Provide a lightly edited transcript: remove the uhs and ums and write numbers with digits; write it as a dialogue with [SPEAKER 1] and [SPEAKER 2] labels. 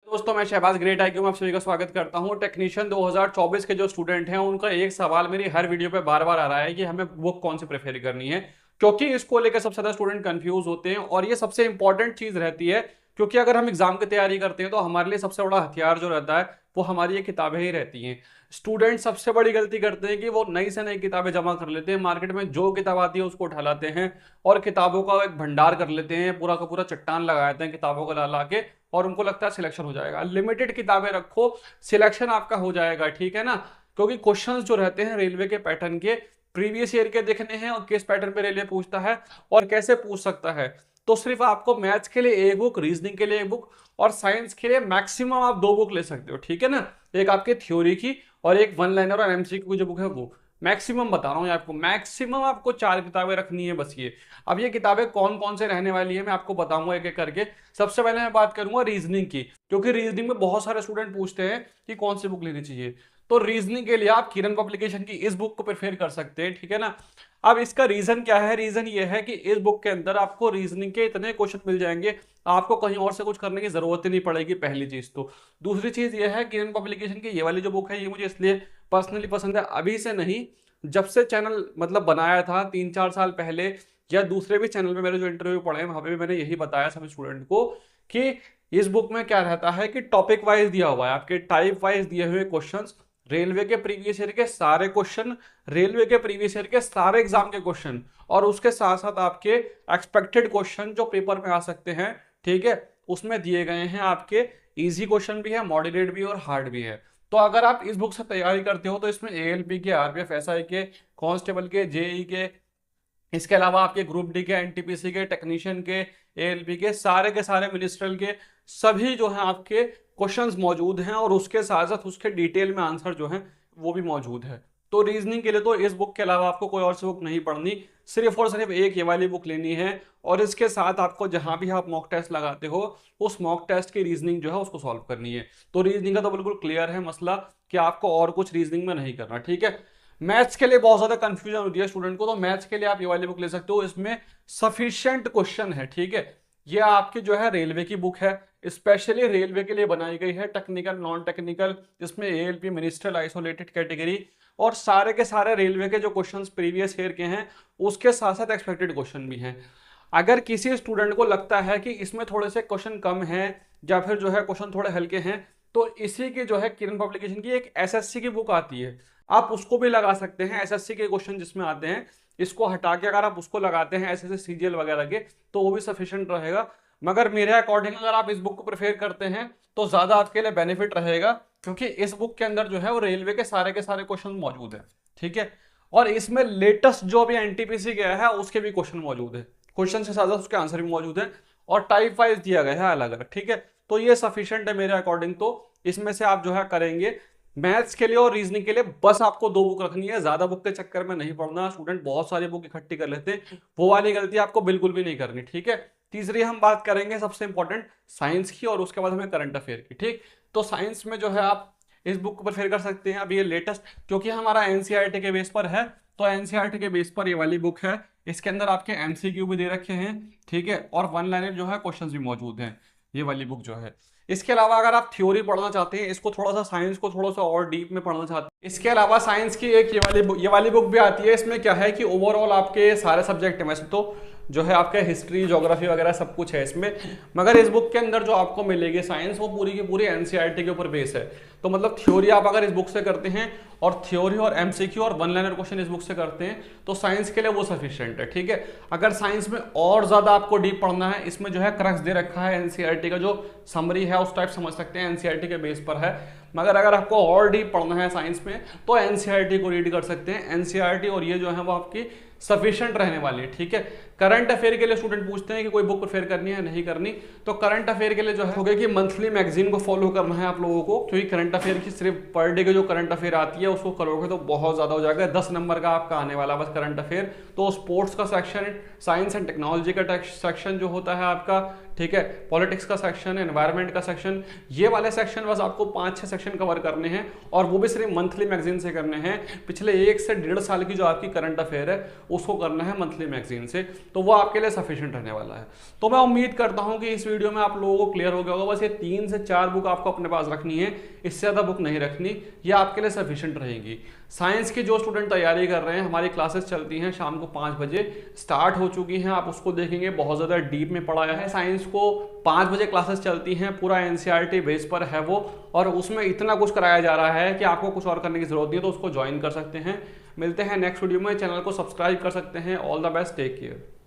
[SPEAKER 1] दोस्तों मैं Shahbaz great IQ में आप सभी का स्वागत करता हूं। टेक्नीशियन 2024 के जो स्टूडेंट हैं उनका एक सवाल मेरी हर वीडियो पे बार बार आ रहा है कि हमें बुक कौन सी प्रेफर करनी है, क्योंकि इसको लेकर सबसे ज्यादा स्टूडेंट कंफ्यूज होते हैं और ये सबसे इंपॉर्टेंट चीज रहती है। क्योंकि अगर हम एग्जाम की तैयारी करते हैं तो हमारे लिए सबसे बड़ा हथियार जो रहता है वो हमारी ये किताबें ही रहती हैं। स्टूडेंट सबसे बड़ी गलती करते हैं कि वो नई से नई किताबें जमा कर लेते हैं, मार्केट में जो किताब आती है उसको उठा लाते हैं और किताबों का एक भंडार कर लेते हैं, पूरा का पूरा चट्टान लगा देते हैं किताबों को ला ला के, और उनको लगता है सिलेक्शन हो जाएगा। लिमिटेड किताबें रखो, सिलेक्शन आपका हो जाएगा, ठीक है ना। क्योंकि क्वेश्चंस जो रहते हैं रेलवे के पैटर्न के, प्रीवियस ईयर के देखने हैं और किस पैटर्न पे रेलवे पूछता है और कैसे पूछ सकता है। तो सिर्फ आपको मैथ्स के लिए एक बुक, रीजनिंग के लिए एक बुक और साइंस के लिए मैक्सिमम आप दो बुक ले सकते हो, ठीक है ना। एक आपके थ्योरी की और एक वन लाइनर और एमसीक्यू की जो बुक है वो। मैक्सिमम बता रहा हूँ आपको, मैक्सिमम आपको 4 किताबें रखनी है बस ये। अब ये किताबें कौन कौन से रहने वाली है मैं आपको बताऊंगा एक एक करके। सबसे पहले मैं बात करूंगा रीजनिंग की, क्योंकि रीजनिंग में बहुत सारे स्टूडेंट पूछते हैं कि कौन सी बुक लेनी चाहिए। तो रीजनिंग के लिए आप किरण पब्लिकेशन की इस बुक को प्रेफर कर सकते हैं, ठीक है ना। अब इसका रीजन क्या है? रीजन ये है कि इस बुक के अंदर आपको रीजनिंग के इतने क्वेश्चन मिल जाएंगे, आपको कहीं और से कुछ करने की जरूरत ही नहीं पड़ेगी, पहली चीज तो। दूसरी चीज ये है किरण पब्लिकेशन की ये वाली जो बुक है ये मुझे इसलिए पर्सनली पसंद है, अभी से नहीं, जब से चैनल मतलब बनाया था 3-4 साल पहले, या दूसरे भी चैनल पे मेरे जो इंटरव्यू पढ़े हैं वहां पे भी मैंने यही बताया सभी स्टूडेंट को कि इस बुक में क्या रहता है कि टॉपिक वाइज दिया हुआ है, आपके टाइप वाइज दिए हुए क्वेश्चंस, रेलवे के प्रीवियस ईयर के सारे क्वेश्चन, रेलवे के प्रीवियस ईयर के सारे एग्जाम के क्वेश्चन, और उसके साथ साथ आपके एक्सपेक्टेड क्वेश्चन जो पेपर में आ सकते हैं, ठीक है, उसमें दिए गए हैं। आपके इजी क्वेश्चन भी है, मॉडरेट भी और हार्ड भी है। तो अगर आप इस बुक से तैयारी करते हो तो इसमें एएलपी के, आरपीएफ, एसआई के, कांस्टेबल के, जेई के, इसके अलावा आपके ग्रुप डी के, एनटीपीसी के, टेक्नीशियन के, एएलपी के सारे मिनिस्ट्रियल के सभी जो है आपके क्वेश्चंस मौजूद हैं, और उसके साथ साथ उसके डिटेल में आंसर जो है वो भी मौजूद है। तो रीजनिंग के लिए तो इस बुक के अलावा आपको कोई और सी बुक नहीं पढ़नी, सिर्फ और सिर्फ एक ये वाली बुक लेनी है। और इसके साथ आपको जहां भी आप मॉक टेस्ट लगाते हो उस मॉक टेस्ट की रीजनिंग जो है उसको सॉल्व करनी है। तो रीजनिंग का तो बिल्कुल क्लियर है मसला कि आपको और कुछ रीजनिंग में नहीं करना, ठीक है। मैथ्स के लिए बहुत ज्यादा कंफ्यूजन होती है स्टूडेंट को, तो मैथ्स के लिए आप ये वाली बुक ले सकते हो, इसमें सफिशिएंट क्वेश्चन है, ठीक है। ये आपकी जो है रेलवे की बुक है, स्पेशली रेलवे के लिए बनाई गई है, टेक्निकल नॉन टेक्निकल, इसमें एएलपी, मिनिस्ट्रियल, आइसोलेटेड कैटेगरी और सारे के सारे रेलवे के जो क्वेश्चंस प्रीवियस ईयर के हैं उसके साथ साथ एक्सपेक्टेड क्वेश्चन भी हैं। अगर किसी स्टूडेंट को लगता है कि इसमें थोड़े से क्वेश्चन कम हैं या फिर जो है क्वेश्चन थोड़े हल्के हैं, तो इसी की जो है किरण पब्लिकेशन की एक एसएससी की बुक आती है, आप उसको भी लगा सकते हैं। एसएससी के क्वेश्चन जिसमें आते हैं, इसको हटा के अगर आप उसको लगाते हैं एसएससी सीजीएल वगैरह के, तो वो भी सफिशिएंट रहेगा। मगर मेरे अकॉर्डिंग अगर आप इस बुक को प्रेफर करते हैं तो ज्यादा आपके लिए बेनिफिट रहेगा, क्योंकि इस बुक के अंदर जो है वो रेलवे के सारे क्वेश्चन मौजूद है, ठीक है। और इसमें लेटेस्ट जो भी एनटीपीसी गया है उसके भी क्वेश्चन मौजूद है, क्वेश्चन से ज्यादा उसके आंसर भी मौजूद है, और टाइप वाइज दिया गया है अलग अलग, ठीक है। तो ये सफिशिएंट है मेरे अकॉर्डिंग। तो इसमें से आप जो है करेंगे मैथ्स के लिए और रीजनिंग के लिए बस आपको दो बुक रखनी है, ज्यादा बुक के चक्कर में नहीं पढ़ना। स्टूडेंट बहुत सारी बुक इकट्ठी कर लेते हैं, वो वाली गलती आपको बिल्कुल भी नहीं करनी, ठीक है। तीसरी हम बात करेंगे सबसे इंपॉर्टेंट साइंस की, और उसके बाद हमें करंट अफेयर की, ठीक। तो साइंस में जो है आप इस बुक को प्रेफर कर सकते हैं। अब ये लेटेस्ट, क्योंकि हमारा एनसीईआरटी के बेस पर है, तो एनसीईआरटी के बेस पर ये वाली बुक है। इसके अंदर आपके एमसीक्यू भी दे रखे हैं, ठीक है, और वन लाइनर जो है क्वेश्चंस भी मौजूद हैं, ये वाली बुक जो है। इसके अलावा अगर आप थ्योरी पढ़ना चाहते हैं, इसको थोड़ा सा साइंस को थोड़ा सा और डीप में पढ़ना चाहते हैं, इसके अलावा साइंस की एक ये वाली बुक भी आती है। इसमें क्या है कि ओवरऑल आपके सारे सब्जेक्ट हैं, वैसे तो जो है आपका हिस्ट्री, ज्योग्राफी वगैरह सब कुछ है इसमें, मगर इस बुक के अंदर जो आपको मिलेगी साइंस वो पूरी की पूरी एनसीईआरटी के ऊपर बेस है। तो मतलब थ्योरी आप अगर इस बुक से करते हैं और थ्योरी और एमसीक्यू और वन लाइनर क्वेश्चन इस बुक से करते हैं तो साइंस के लिए वो सफिशिएंट है, ठीक है। अगर साइंस में और ज्यादा आपको डीप पढ़ना है, इसमें जो है क्रक्स दे रखा है एनसीईआरटी का, जो समरी है उस टाइप समझ सकते हैं, एनसीईआरटी के बेस पर है। मगर अगर आपको और डीप पढ़ना है साइंस में तो एनसीईआरटी को रीड कर सकते हैं। एनसीईआरटी और ये जो है वो आपकी सफिशिएंट रहने वाली है, ठीक है। करंट अफेयर के लिए स्टूडेंट पूछते हैं कि कोई बुक प्रेफर करनी है नहीं करनी, तो करंट अफेयर के लिए जो है हो गया कि मंथली मैगजीन को फॉलो करना है आप लोगों को, क्योंकि करंट अफेयर की सिर्फ पर डे के जो करंट अफेयर आती है उसको करोगे तो बहुत ज्यादा हो जाएगा। 10 नंबर का आपका आने वाला बस करंट अफेयर। तो स्पोर्ट्स का सेक्शन, साइंस एंड टेक्नोलॉजी का सेक्शन जो होता है आपका, ठीक है, पॉलिटिक्स का सेक्शन, एनवायरमेंट का सेक्शन, ये वाले सेक्शन बस आपको 5-6 सेक्शन कवर करने हैं और वो भी सिर्फ मंथली मैगजीन से करने हैं। पिछले 1 से 1.5 साल की जो आपकी करंट अफेयर है उसको करना है मंथली मैगजीन से, तो वो आपके लिए सफिशिएंट रहने वाला है। तो मैं उम्मीद करता हूं कि इस वीडियो में आप लोगों को क्लियर हो गया होगा। बस ये 3 से 4 बुक आपको अपने पास रखनी है, इससे ज़्यादा बुक नहीं रखनी, ये आपके लिए सफिशिएंट रहेगी। साइंस के जो स्टूडेंट तैयारी कर रहे हैं, हमारी क्लासेस चलती हैं शाम को 5 बजे, स्टार्ट हो चुकी हैं, आप उसको देखेंगे, बहुत ज़्यादा डीप में पढ़ाया है। साइंस को 5 बजे क्लासेस चलती हैं, पूरा एनसीईआरटी बेस पर है वो, और उसमें इतना कुछ कराया जा रहा है कि आपको कुछ और करने की जरूरत नहीं है, तो उसको ज्वाइन कर सकते हैं। मिलते हैं नेक्स्ट वीडियो में, चैनल को सब्सक्राइब कर सकते हैं। All the best, take care.